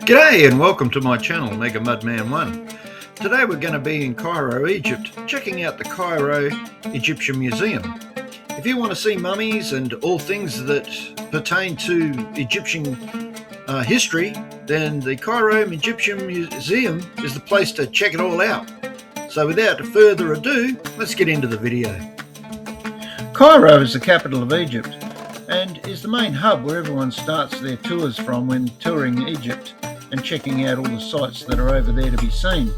G'day and welcome to my channel, Mega Mudman 1. Today we're going to be in Cairo, Egypt, checking out the Cairo Egyptian Museum. If you want to see mummies and all things that pertain to Egyptian history, then the Cairo Egyptian Museum is the place to check it all out. So without further ado, let's get into the video. Cairo is the capital of Egypt and is the main hub where everyone starts their tours from when touring Egypt and checking out all the sites that are over there to be seen.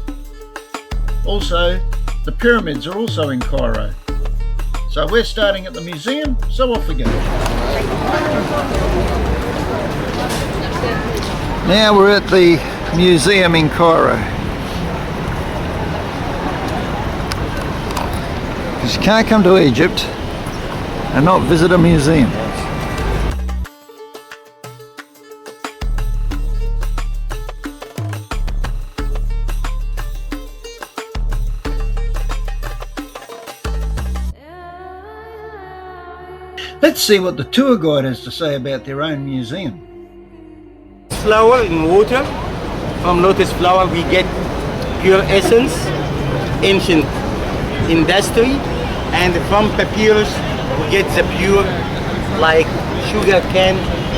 Also, the pyramids are also in Cairo. So we're starting at the museum, so off we go. Now we're at the museum in Cairo. Because you can't come to Egypt and not visit a museum. Let's see what the tour guide has to say about their own museum. Flower in water. From lotus flower we get pure essence, ancient industry, and from papyrus we get the pure like sugar cane,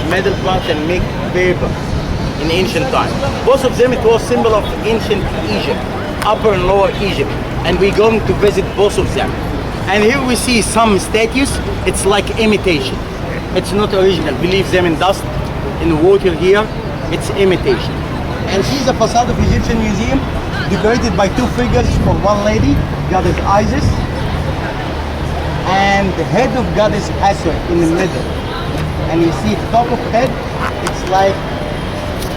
metal parts, and make paper in ancient time. Both of them it was symbol of ancient Egypt, Upper and Lower Egypt, and we're going to visit both of them. And here we see some statues. It's like imitation. It's not original. We leave them in dust, in water here. It's imitation. And see the facade of Egyptian Museum, decorated by two figures for one lady, goddess Isis, and the head of goddess Hathor in the middle. And you see top of head, it's like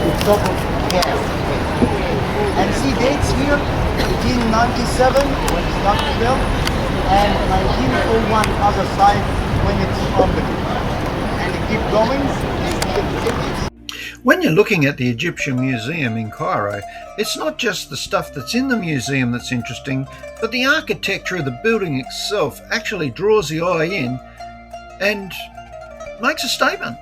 the top of hair. And see dates here, 1897 when it's not built, and 1901 other side when it's opened. And it keep going. When you're looking at the Egyptian Museum in Cairo, it's not just the stuff that's in the museum that's interesting, but the architecture of the building itself actually draws the eye in and makes a statement.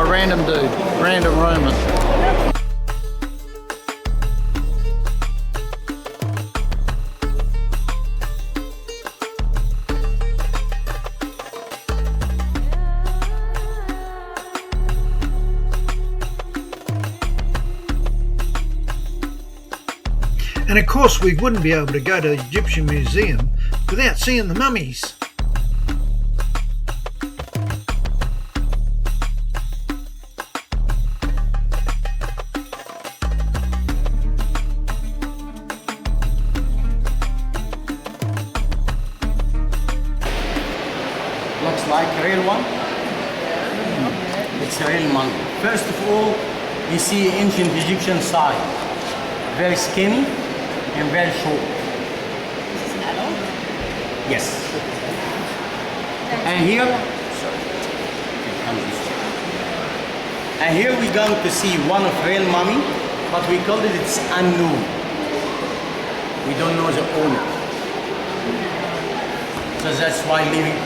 Random dude, random Roman. And of course we wouldn't be able to go to the Egyptian Museum without seeing the mummies. Looks like a real one. It's a real mummy. First of all, you see ancient Egyptian side. Very skinny and very short. Is this an adult? Yes. And here, and here we're going to see one of real mummy, but we call it's unknown. We don't know the owner. So that's why leaving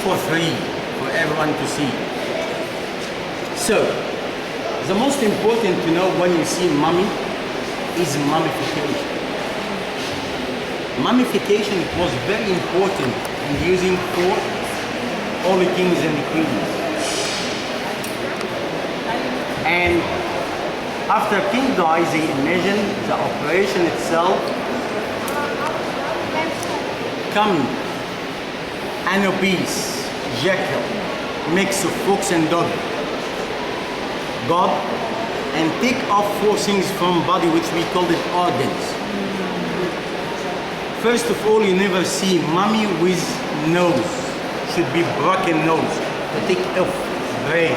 for free for everyone to see. So, the most important to know when you see mummy is mummification. Mummification was very important in using for all the kings and the queens. And after king dies, they imagine the operation itself come anubis, jackal, mix of fox and dog, god, and take off four things from body which we call it organs. First of all, you never see mummy with nose. Should be broken nose to take off brain.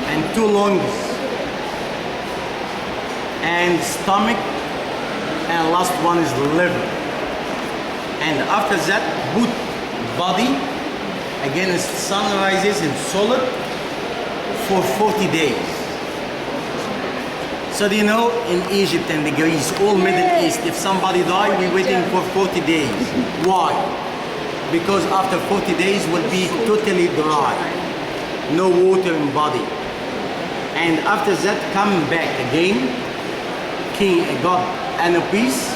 And two lungs and stomach, and last one is liver. And after that, put body against sun rises in solid for 40 days. So do you know, in Egypt and the Greece, all Middle East, if somebody dies, we're waiting for 40 days. Why? Because after 40 days will be totally dry, no water in body. And after that, come back again, King God and a piece,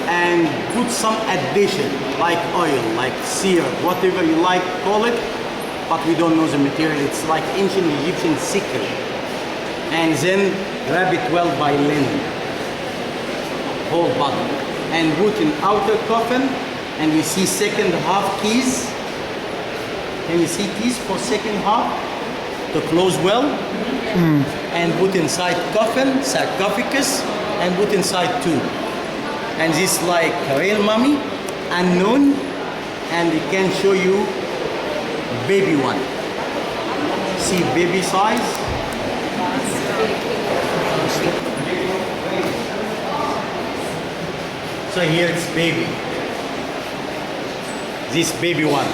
and put some addition, like oil, like syrup, whatever you like, call it, but we don't know the material. It's like ancient Egyptian sickle. And then wrap it well by linen, whole body, and put in outer coffin, and you see second half keys. Can you see keys for second half? To close well, and put inside coffin, sarcophagus, and put inside tube. And this like a real mummy, unknown, and we can show you baby one. See baby size. So here it's baby. This baby one.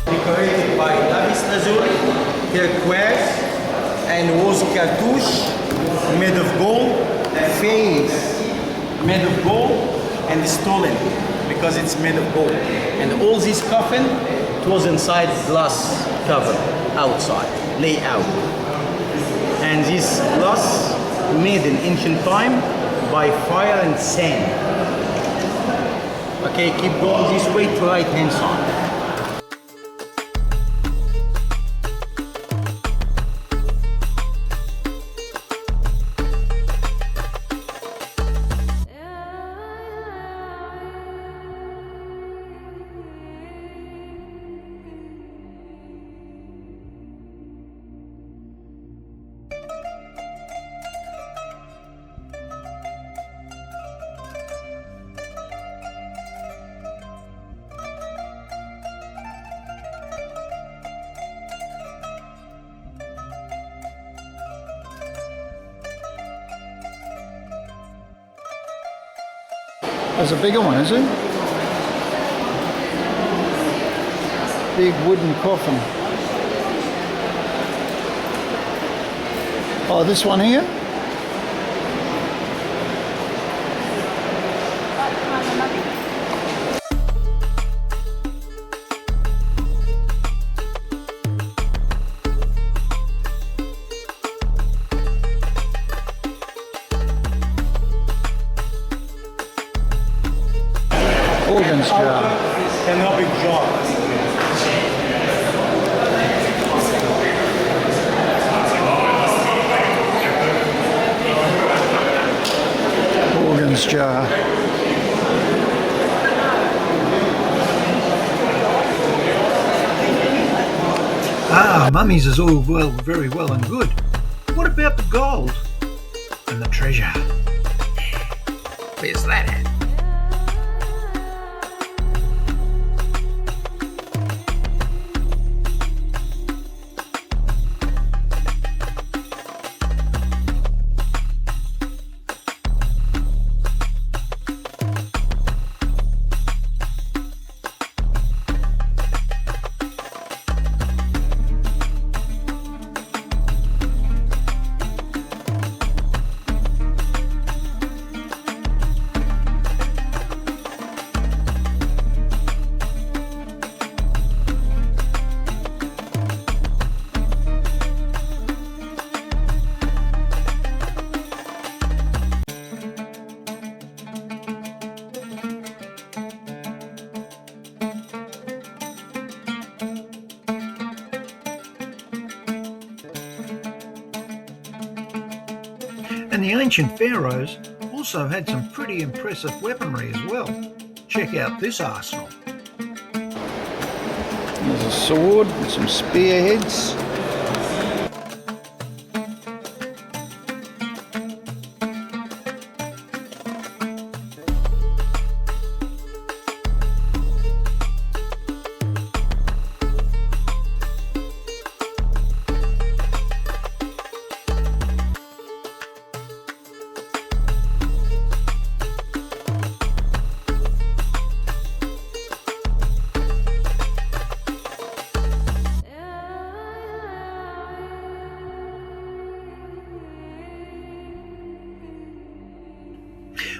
Decorated by lapis lazuli, turquoise, and rose cartouche made of gold, face made of gold, and stolen because it's made of gold. And all this coffin, it was inside glass cover, outside, lay out. And this glass made in ancient time by fire and sand. Okay, keep going this way to right hand side. There's a bigger one, is it? Big wooden coffin. Oh, this one here? Organs jar. Canopic jar. Organs jar. Mummies is all very well and good. What about the gold and the treasure? Where's that at? And the ancient pharaohs also had some pretty impressive weaponry as well. Check out this arsenal. There's a sword and some spearheads.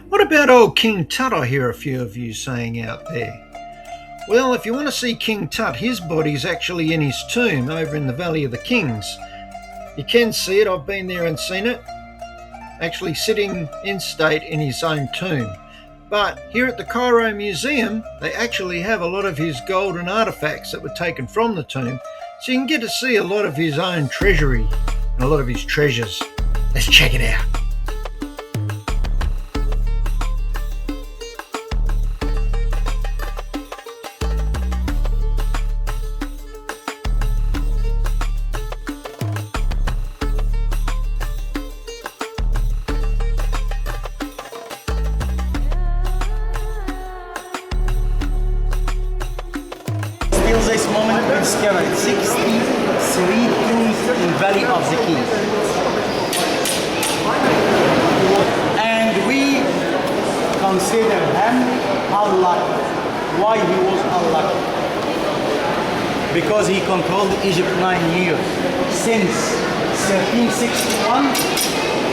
What about old King Tut, I hear a few of you saying out there? Well, if you want to see King Tut, his body's actually in his tomb over in the Valley of the Kings. You can see it, I've been there and seen it, actually sitting in state in his own tomb. But here at the Cairo Museum, they actually have a lot of his golden artifacts that were taken from the tomb, so you can get to see a lot of his own treasury and a lot of his treasures. Let's check it out. Till this moment, we discovered 63 tombs in Valley of the Kings. And we consider him unlucky. Why he was unlucky? Because he controlled Egypt 9 years, since 1361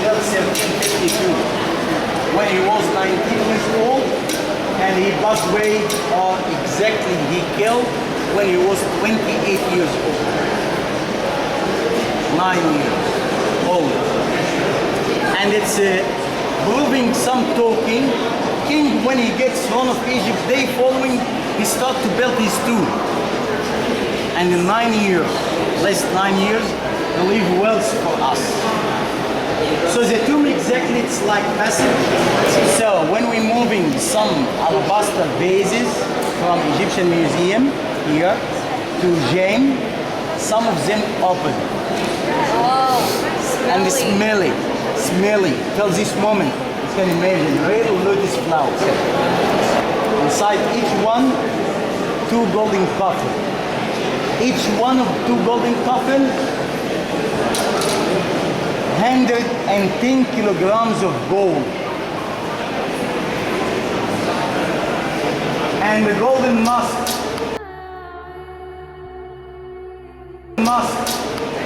till 1352, when he was 19 years old, and he passed away, or exactly he killed, when he was 28 years old. 9 years old. And it's proving some talking. King, when he gets throne of Egypt, day following, he starts to build his tomb. And in 9 years, last 9 years, he leave wealth for us. So the tomb exactly, it's like passage. So when we're moving some alabaster vases from Egyptian Museum here to James, some of them open. Oh, And smelly, till this moment, you can imagine, red lotus flowers. Inside each one, 2 golden coffins. Each one of 2 golden coffins, 110 kilograms of gold. And the golden mask,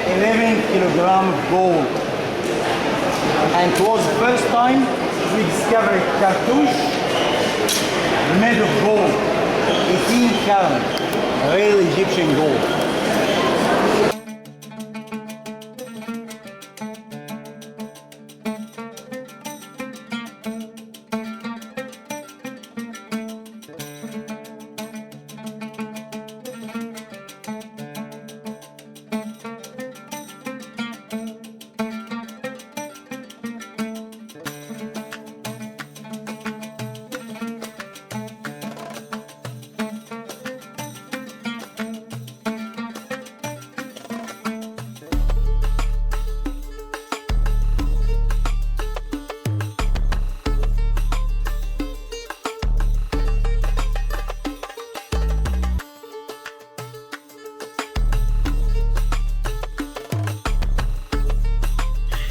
11 kilograms of gold. And it was the first time we discovered cartouche made of gold, 18 karat, real Egyptian gold.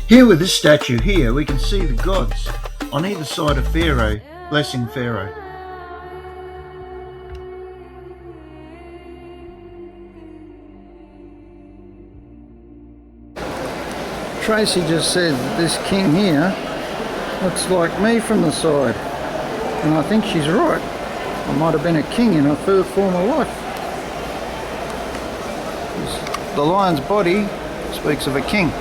Here with this statue here, we can see the gods on either side of Pharaoh, blessing Pharaoh. Tracy just said that this king here looks like me from the side, and I think she's right. I might have been a king in a former life. The lion's body speaks of a king.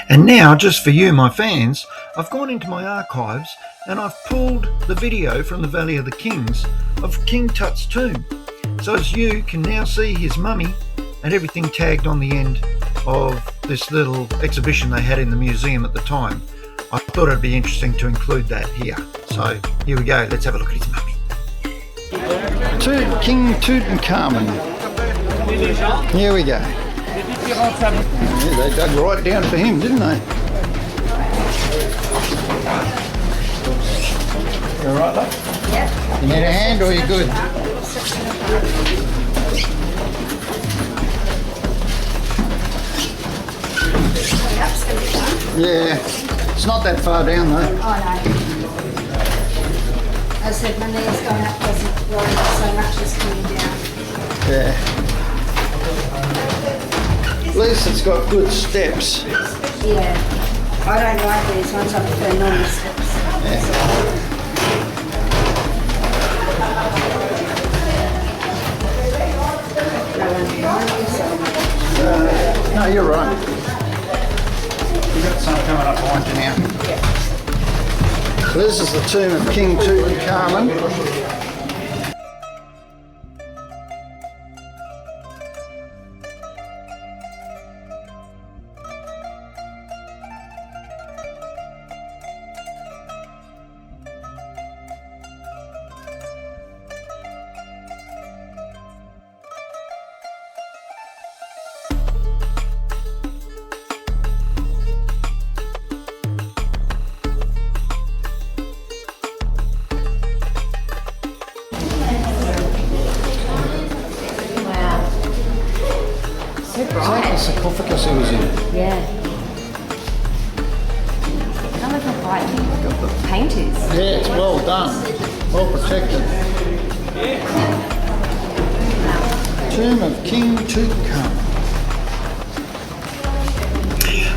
And now, just for you, my fans, I've gone into my archives and I've pulled the video from the Valley of the Kings of King Tut's tomb. So as you can now see his mummy and everything tagged on the end of this little exhibition they had in the museum at the time. I thought it'd be interesting to include that here. So here we go, let's have a look at his mummy. King Tutankhamun. Here we go. Yeah, they dug right down for him, didn't they? You alright, love? Yep. You need a hand or you good? Yeah, it's not that far down though. Oh no. I said my knees going up wasn't worrying so much as coming down. Yeah. At least it's got good steps. Yeah. I don't like these ones, I prefer normal steps. No, you're right. You've got some coming up behind you now. So this is the tomb of King Tutankhamun. Is that the sarcophagus he was in? Yeah. I don't know how bright the paint is. Yeah, it's well done. Well protected. Tomb of King Tutankhamun.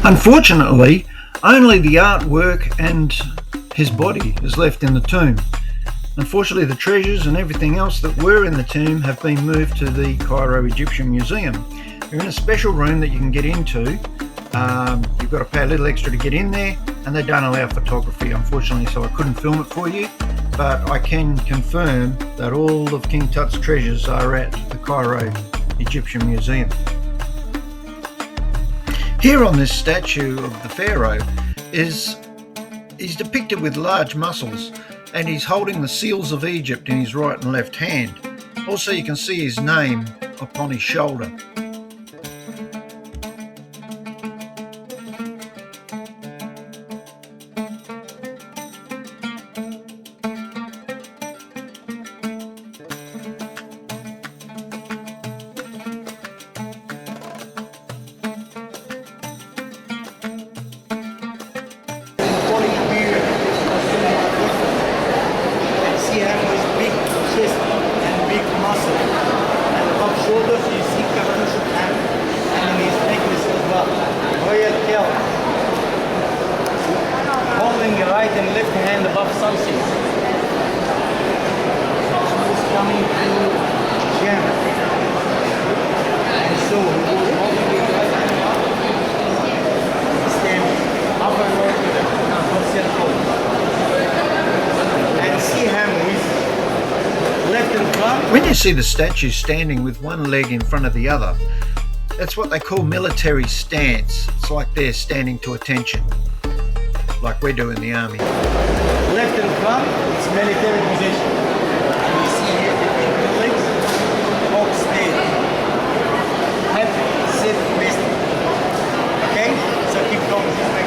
Unfortunately, only the artwork and his body is left in the tomb. Unfortunately, the treasures and everything else that were in the tomb have been moved to the Cairo Egyptian Museum. They're in a special room that you can get into. You've got to pay a little extra to get in there, and they don't allow photography, unfortunately, so I couldn't film it for you. But I can confirm that all of King Tut's treasures are at the Cairo Egyptian Museum. Here on this statue of the pharaoh he's depicted with large muscles, and he's holding the seals of Egypt in his right and left hand. Also, you can see his name upon his shoulder. Holding the right and left hand above something. It's coming to jam. And so holding the right hand up, stand up and lower to the circle. And see him with left and front. When you see the statue standing with one leg in front of the other, that's what they call military stance. It's like they're standing to attention, like we do in the army. Left and front, it's military position. And you see here between the legs, hold stay. Head, sit, wrist. Okay? So keep going this way.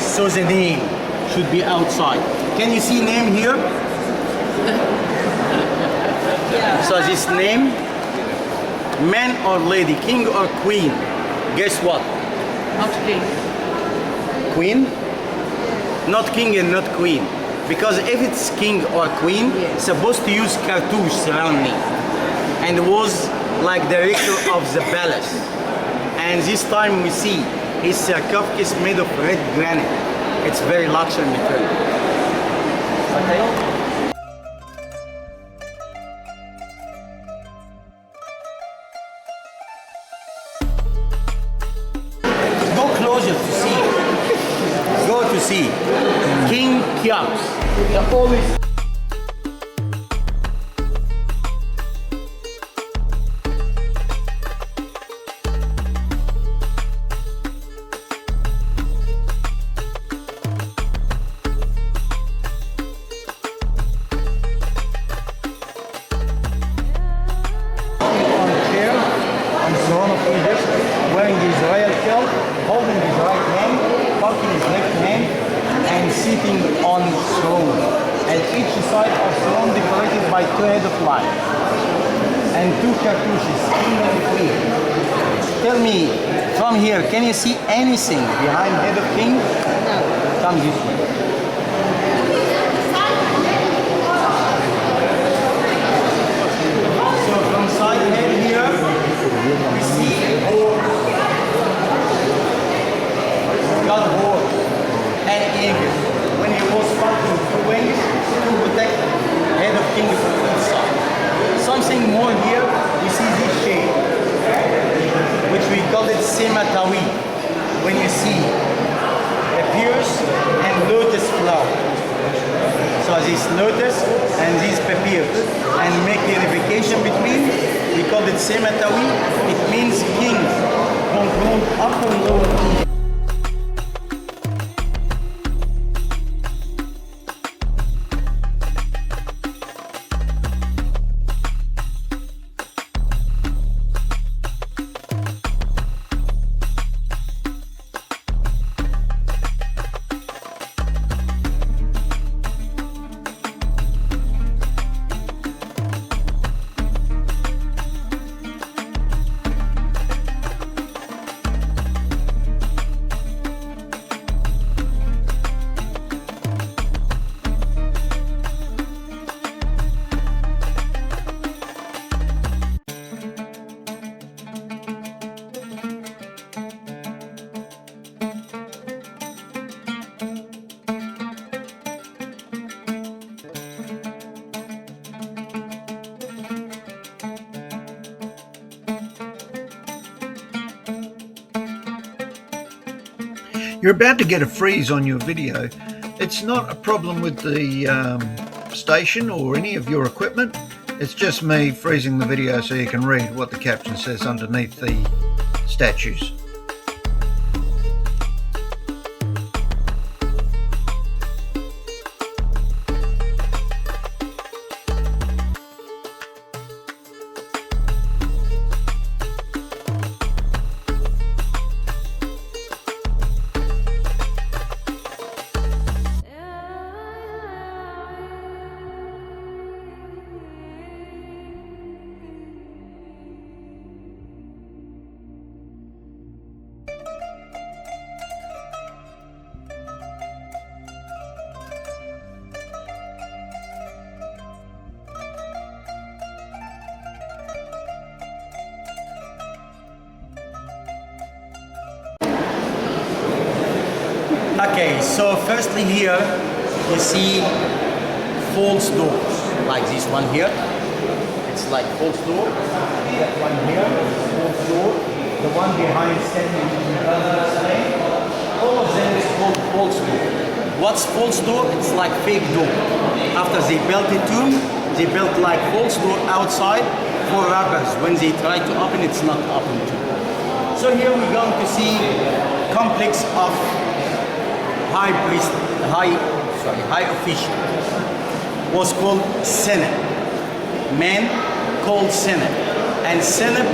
So the name should be outside. Can you see name here? So this name, man or lady, king or queen? Guess what? Not king. Queen? Not king and not queen. Because if it's king or queen, supposed to use cartouche surrounding, and was like director of the palace. And this time we see his sarcophagus made of red granite. It's very luxury material. Okay. Closer to see. Go to see. King Cheops. The oldest. Wearing his royal kilt, holding his right hand, holding his left hand, and sitting on throne. At each side of throne decorated by two heads of lion and two cartouches, king and queen. Tell me, from here, can you see anything behind head of king? No. Come this way. So from side head here, we see God horse and eagle. When he was fighting two wings to protect the head of king from each side. Something more here, we see this shape, which we call it sematawi. When you see papyrus and lotus flower. So this lotus and this papyrus, and make the unification between, we call it sematawi. It means king, controlled upper and lower. You're about to get a freeze on your video. It's not a problem with the station or any of your equipment. It's just me freezing the video so you can read what the caption says underneath the statues. Okay, so firstly here you see false doors, like this one here. It's like false door. That one here, false door. The one behind standing all of them is called false door. What's false door? It's like fake door. After they built the tomb, they built like false door outside for robbers. When they try to open, it's not open too. So here we're going to see complex of high priest, high official, was called Senate. Man called Senate. And Senate,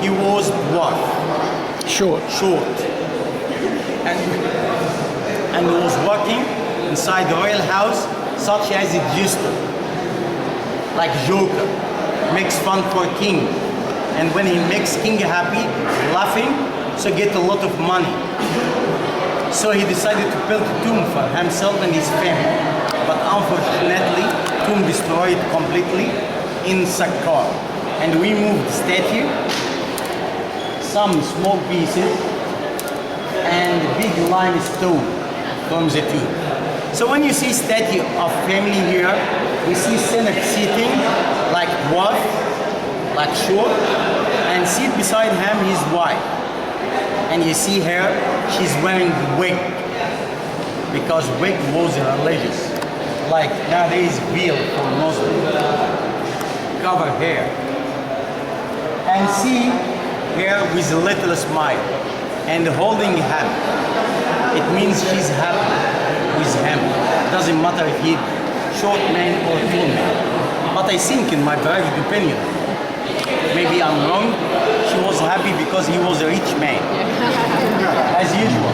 he was dwarf. Short. And he was working inside the royal house, such as a jester, like Joker, makes fun for king. And when he makes king happy, laughing, so get a lot of money. So he decided to build a tomb for himself and his family. but unfortunately, tomb destroyed completely in Saqqara. And we moved the statue, some small pieces, and big limestone from the tomb. So when you see statue of family here, we see Senate sitting like dwarf, like short, and sit beside him his wife. And you see her, she's wearing wig, because wig was religious. Like nowadays veil for Muslim, cover hair. And see her with a little smile and holding him. It means she's happy with him. Doesn't matter if he's short man or tall man. But I think, in my private opinion, maybe I'm wrong, she was happy because he was a rich man, as usual.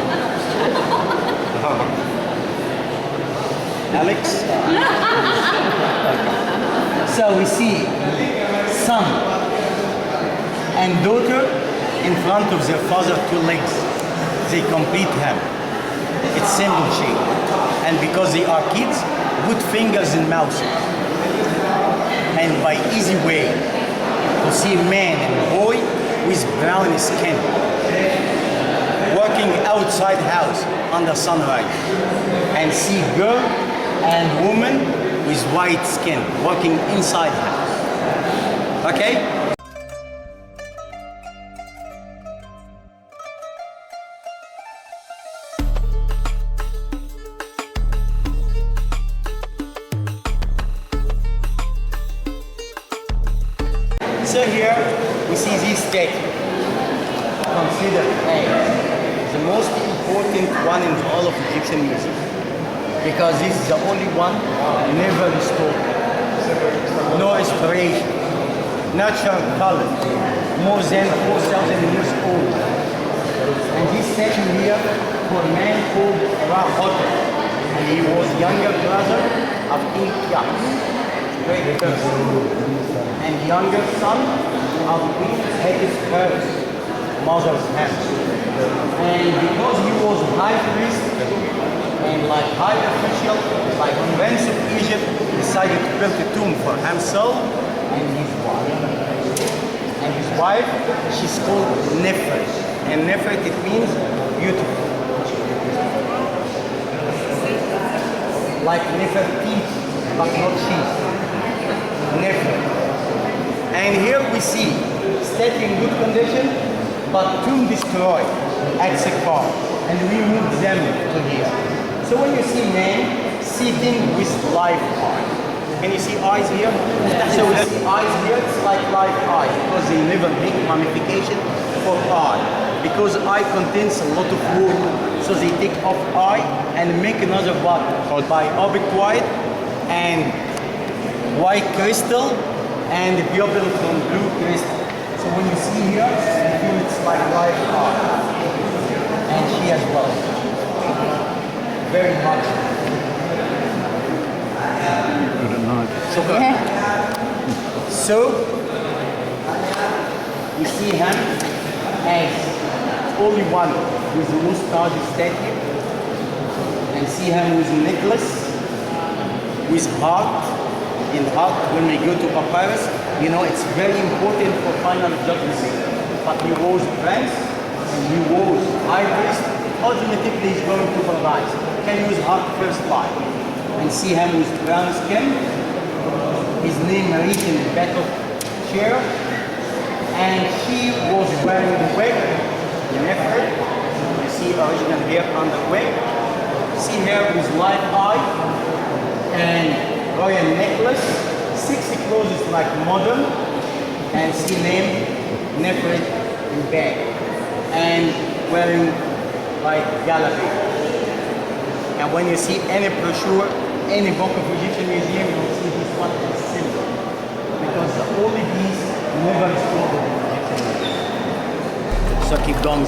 Alex? So we see son and daughter in front of their father, two legs. They complete him. It's simple shape. And because they are kids, good fingers and mouth. And by easy way to see man and boy with brown skin working outside house under sunrise, and see girl and woman with white skin working inside house. Okay? So here we see this statue, considered as the most important one in all of Egyptian music, because this is the only one never restored, no inspiration, natural color, more than 4,000 years old. And this statue here for a man called Ra, and he was younger brother of King Kya. Great person, and younger son of Queen Hatshepsut's mother's hand. And because he was high priest and like high official, like Prince of Egypt, decided to build a tomb for himself and his wife. And his wife, she's called Nefret. And Nefret, it means beautiful. Like Nefertiti, but not cheese. And here we see statue in good condition, but tomb destroyed at Saqqara, and we moved them to here. So when you see man sitting with live eye, can you see eyes here? So we see eyes here, it's like live eye, because they never make mummification for eye, because eye contains a lot of water, so they take off eye and make another one by obic white and white crystal and the pupil from blue crystal. So when you see here, you feel it's like live art. And she as well. Very much. Good night. So you see him as only one with the mustache statue, and see him with a necklace, with heart. In heart, when we go to papyrus, you know, it's very important for final judgment. But he was prince, and he was high priest, ultimately he's going to paradise. Can use heart first life. And see him with brown skin, his name written in battle chair, and she was wearing the wig, the Nefret. You see original hair on the wig. See her with light eye, and royal necklace, 6 clothes like modern, and she named Nefret in bag, and wearing like galaxy. And when you see any brochure, any book of Egyptian museum, you will see this one is silver, because the only piece never stored in Egyptian museum. So keep going.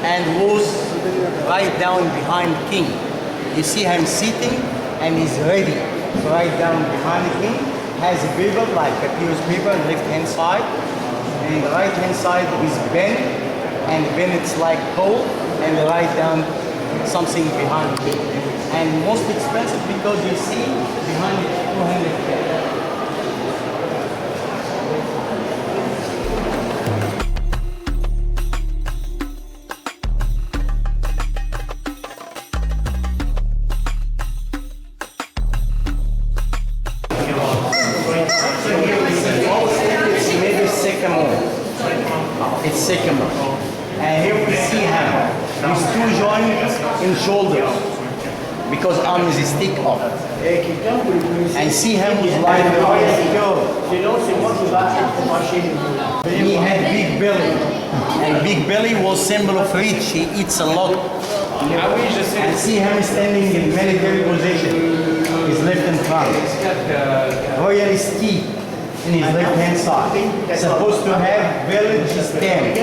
And was right down behind the king. You see him sitting and he's ready. So right down behind the king has a paper like papyrus paper on the left hand side, and the right hand side is bent, and then it's like pole, and the right down something behind it. And most expensive because you see behind it 200K. It's sycamore. And here we see him. These two joints in shoulders because arm is a stick up. And see him with like he had big belly. And big belly was symbol of rich. He eats a lot. And see him standing in military position. His left and front. Royal teeth in his left hand side. Supposed to have village stamp,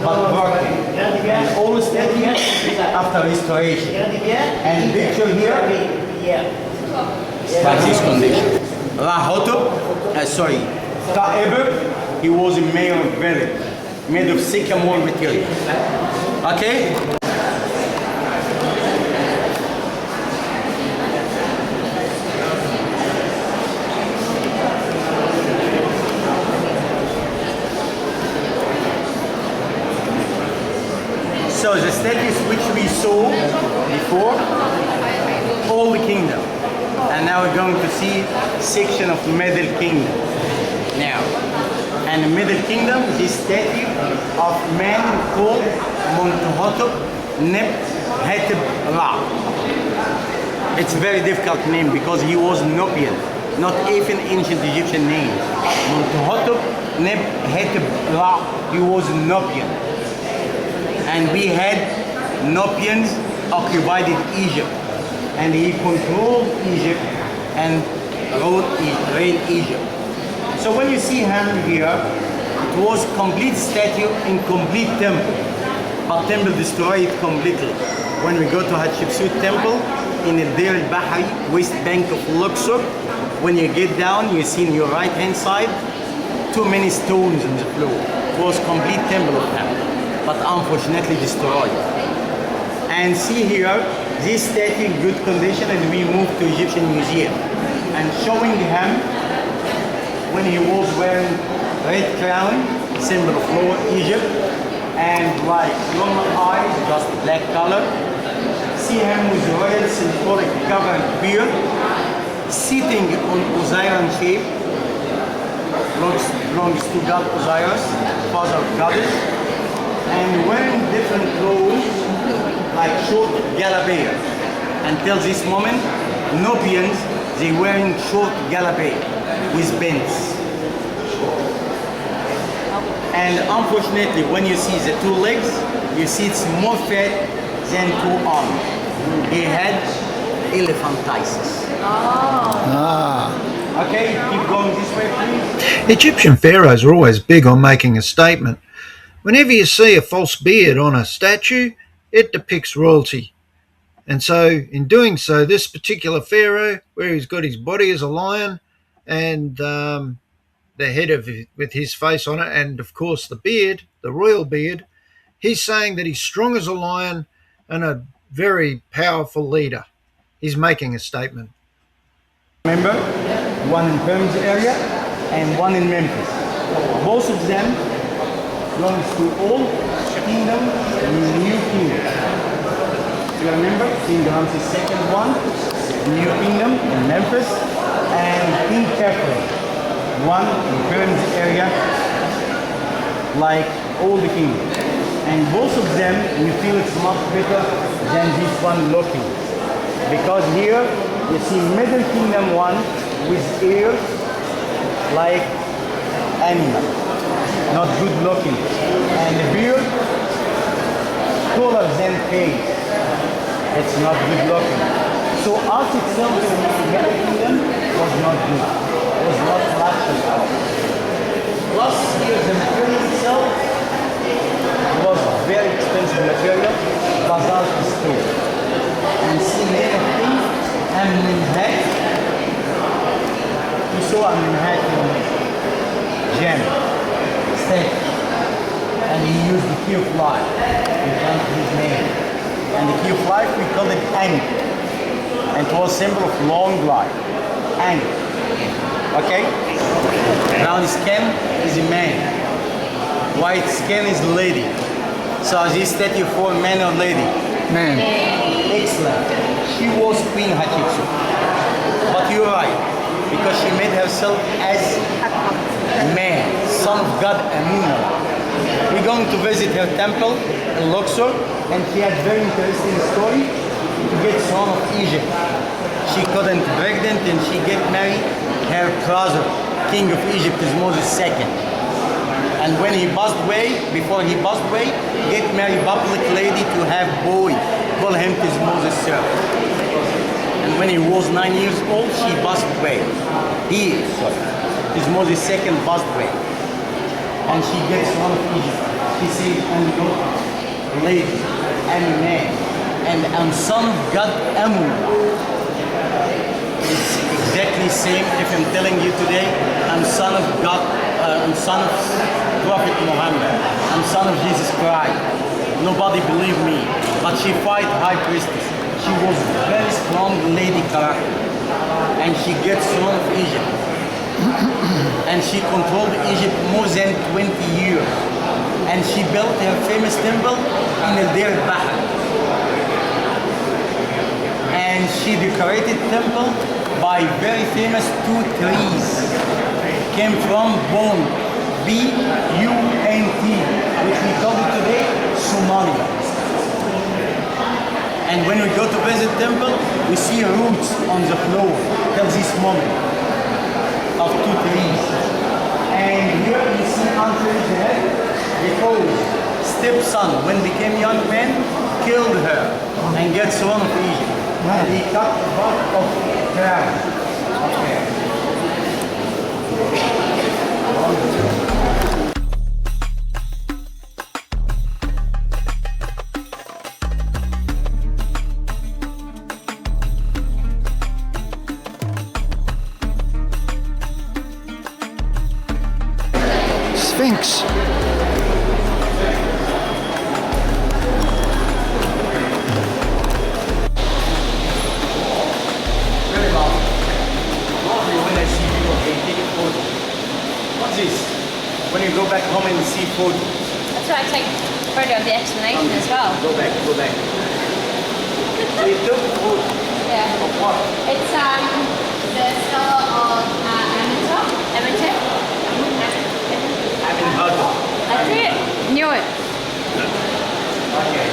but broken. And all statue after restoration. And picture here, like this condition. Ta Egypt, he was a mayor of village, made of sycamore material. Okay? So the statues which we saw before, all the kingdom. And now we're going to see section of Middle Kingdom. Now, and the Middle Kingdom is a statue of man called Montuhotep Neb-Hetep Ra. It's a very difficult name because he was Nubian, not even ancient Egyptian name. Montuhotep Neb-Hetep Ra, he was Nubian. And we had Nubians occupied Egypt, and he controlled Egypt and reigned Egypt. So when you see him here, it was complete statue in complete temple, but temple destroyed completely. When we go to Hatshepsut temple in the Deir al-Bahri, west bank of Luxor, when you get down, you see in your right hand side, too many stones on the floor. It was complete temple of him, but unfortunately destroyed. And see here, this statue in good condition, and we moved to Egyptian Museum. And showing him when he was wearing red crown, symbol of Lower Egypt, and like normal eyes, just black color. See him with royal symbolic covered beard, sitting on Osirian shape, belongs to God Osiris, father of goddess, and wearing different clothes like short galabeah. Until this moment, Nubians, they wearing short galabeah with bands. And unfortunately, when you see the two legs, you see it's more fat than two arms. He had elephantiasis. Okay, keep going this way, please. Egyptian pharaohs are always big on making a statement. Whenever you see a false beard on a statue, it depicts royalty. And so, in doing so, this particular pharaoh, where he's got his body as a lion and the head with his face on it, and of course the beard, the royal beard, he's saying that he's strong as a lion and a very powerful leader. He's making a statement. Remember, one in Pyramids area and one in Memphis. Both of them belongs to Old Kingdom and New Kingdom. You remember King Ramses II one, New Kingdom in Memphis, and King Khafre one in Pyramids area, like all the kingdom. And both of them, we feel it's much better than this one looking. Because here, you see Middle Kingdom one with ears like animal, not good looking. And the beard, taller than face. It's not good looking. So art itself in the Middle Kingdom was not good. It was not flashy at all. Plus here the material itself was very expensive material, basalt stone. and see many of things. Amenhat. You saw Amenhat gem, step, and he used the key of life in front of his name. And the key of life we called it Ang, and it was a symbol of long life. Ang. Okay? Brown skin is a man. White skin is a lady. So is this statue for man or lady? Man. Excellent. She was Queen Hatshepsut. But you're right, because she made herself as man, son of God Amunna. We're going to visit her temple in Luxor, and she had very interesting story to get son of Egypt. She couldn't pregnant and she get married her brother, king of Egypt, is Moses II. And when he passed away, before he passed away, get married public lady to have boy, call him his Moses sir. And when he was 9 years old, she passed away. His Moses II passed away. And she gets one of Egypt. She says, I'm not lady, I'm a man, and I'm son of God Amun. It's exactly same if I'm telling you today, I'm son of God, I'm son of Prophet Muhammad, I'm son of Jesus Christ. Nobody believe me, but she fight high priestess. She was very strong lady character, and she gets throne of Egypt. And she controlled Egypt more than 20 years. And she built her famous temple in the Deir Bahr. And she decorated temple by very famous two trees. Came from Bond, B-U-N-T, which we call it today Somalia. And when we go to visit temple, we see roots on the floor till this moment of two trees. And here you see under his head because stepson, when became young man, killed her and gets throne of Egypt. And he cut the butt of crown. Okay. Sphinx. Very lovely. Lovely when I see people, they take a photo. What's this? When you go back home and see photo. That's why I take a photo of the explanation as well. Go back, go back. They took photo Yeah. of what? It's the star of Amenhotep. I've been heard of. That's it. Knew it. Okay.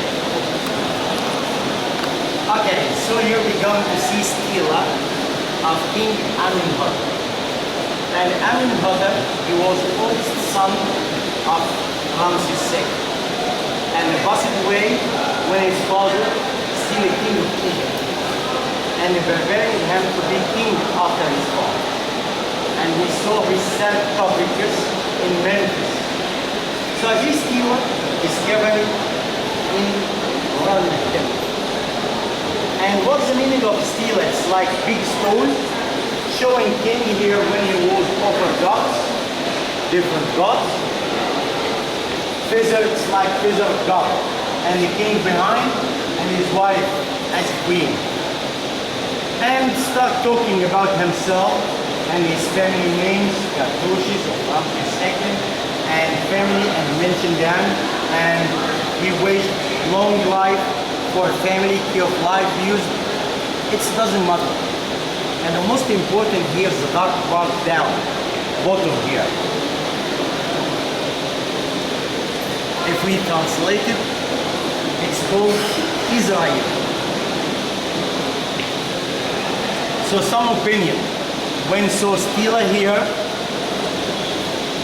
Okay, so here we're going to see stela of King Amenhotep. And Amenhotep, he was the oldest son of Ramses II. And he passed away when his father still a king of Egypt. And they preparing him to be king after his father. And we saw his sarcophagus in Memphis. So this stela is covered in round temple. And what's the meaning of stela? It's like big stone showing king here when he was over gods, different gods. Feather, it's like feather of God. And the king behind and his wife as queen. And start talking about himself and his family names, Trashier of Ramses II, and family, and mentioned them. And he wished long life for family, key of life used. It doesn't matter. And the most important here is the dark part down, bottom here. If we translate it, it's called Israel. So some opinion, when saw stela here,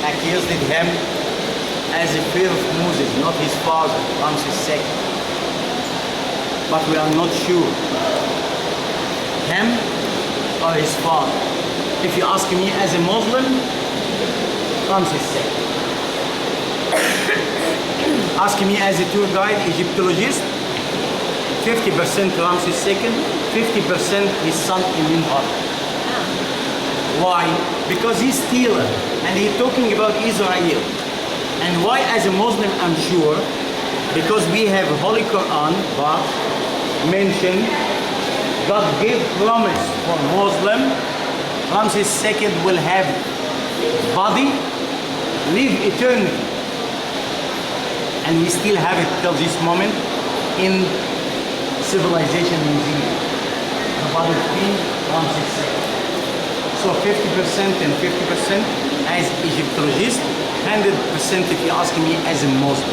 accused him as a fear of Moses, not his father, Ramses II. But we are not sure. Him or his father. If you ask me as a Muslim, Ramses II. Ask me as a tour guide, Egyptologist, 50% Ramses II, 50% his son Imhotep. Why? Because he's stealer and he's talking about Israel. And why as a Muslim I'm sure? Because we have Holy Quran but mentioned God gave promise for Muslim. Ramses II will have body, live eternally. And we still have it till this moment in civilization museum. The body of King Ramses II. So 50% and 50% as Egyptologist, 100% if you ask me as a Muslim.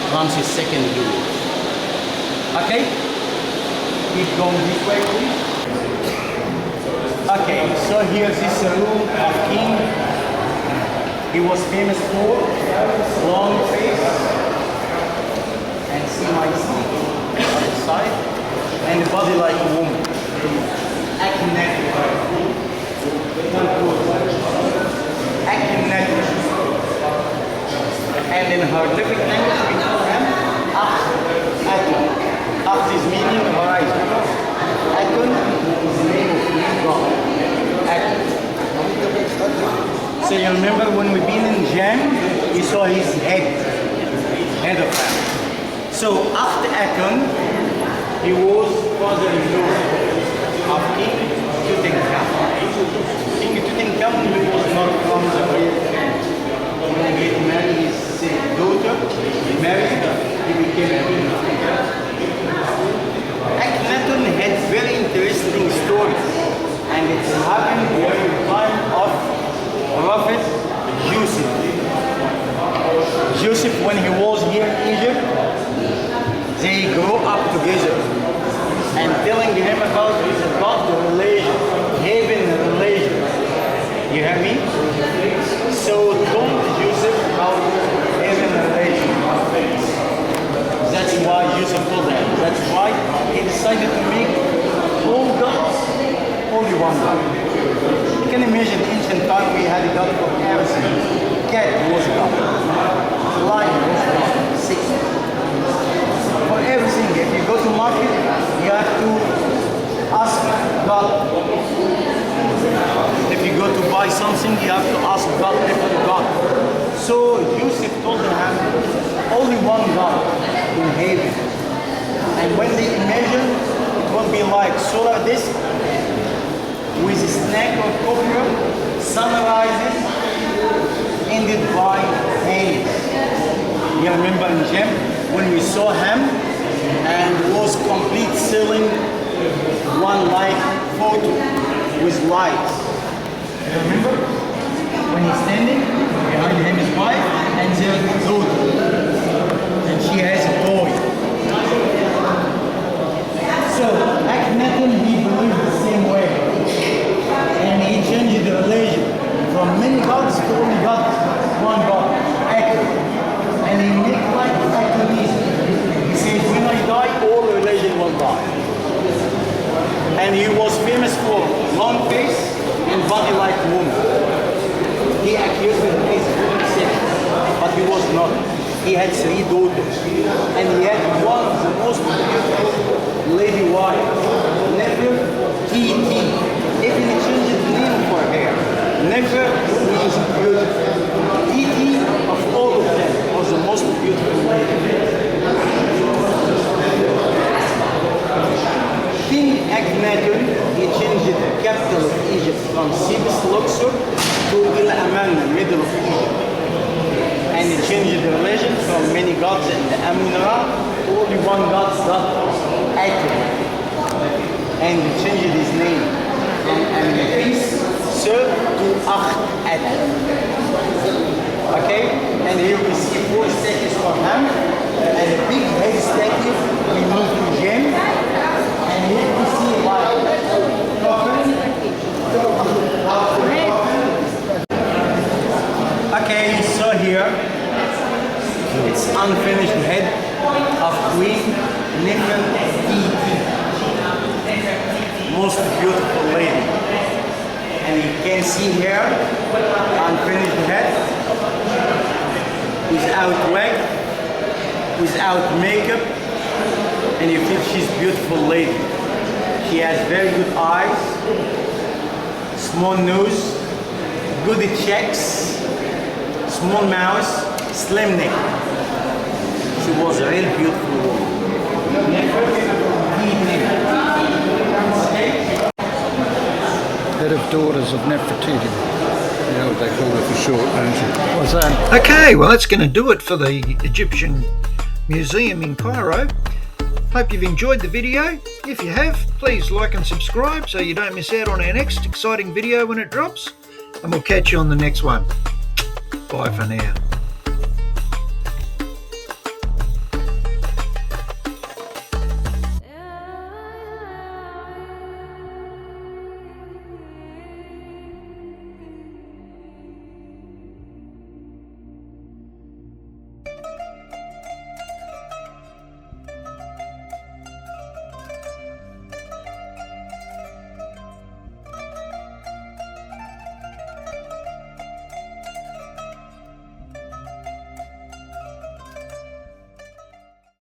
Ramses II he was. Okay? Keep going this way please. Okay, so here's this room of King. He was famous for long face and see on the side and the body like a woman. And in hieroglyphic language we call him Atum. Atum is meaning horizon. Atum is the name of God. Atum. So you remember when we've been in Jam, we saw his head of him. So after Atum, he was father-in-law of King Tutankhamun. King Tutankhamun was not from the real family. When he married his daughter, he married, he became a king. Akhenaten had very interesting stories, and it happened during the time of Prophet Joseph. Joseph, when he was here in Egypt, they grew up together and telling him about the relation, heaven relation. You hear me? So told Joseph about heaven relation. That's why Joseph told him. That's why he decided to make all gods only one God. You can imagine ancient time we had a God for everything. Cat was God. Lion was God. Six. For everything, if you go to market, you have to ask God. If you go to buy something, you have to ask God before God. So Joseph told them only one God in heaven. And when they imagine, it will be like solar disk with a snack of copper, sunrises, ended by hands. You remember in Gem when we saw him and was complete selling one light photo with lights. You remember? When he's standing, behind him his wife, and there's his daughter. And she has a toy. So, Akhenaten, he believed the same way. And he changed the religion from many gods to only God, one God, Akhel. And he made like Akhenaten. He said, when I die, all religion will die. And he was famous for long face and body like a woman. He accused him of sex, but he was not. He had 3 daughters, and he had one of the most beautiful lady wife, never TT. Even he changed the name for her. Never means beautiful. TT of all of them was the most beautiful lady. King Akhenaten, he changed the capital of Egypt from Sebes, Luxor to El Aman, middle of Egypt. And he changed the religion from many gods and the Amun-Ra to only one God, Atum. And he changed his name from Amnefis, Sir, to Akhenaten. Okay? And here we see 4 statues for him, and a big head statue we moved to Gem. And here we see okay, so here it's unfinished head of Queen Nefertiti, most beautiful lady. And you can see here unfinished head, without wig, without makeup, and you feel she's beautiful lady. She has very good eyes, small nose, good checks, small mouth, slim neck. She was a real beautiful woman. Head of Daughters of Nefertiti. You know what they call it for short, don't you? What's that? Okay, well that's going to do it for the Egyptian Museum in Cairo. Hope you've enjoyed the video. If you have, please like and subscribe so you don't miss out on our next exciting video when it drops. And we'll catch you on the next one. Bye for now.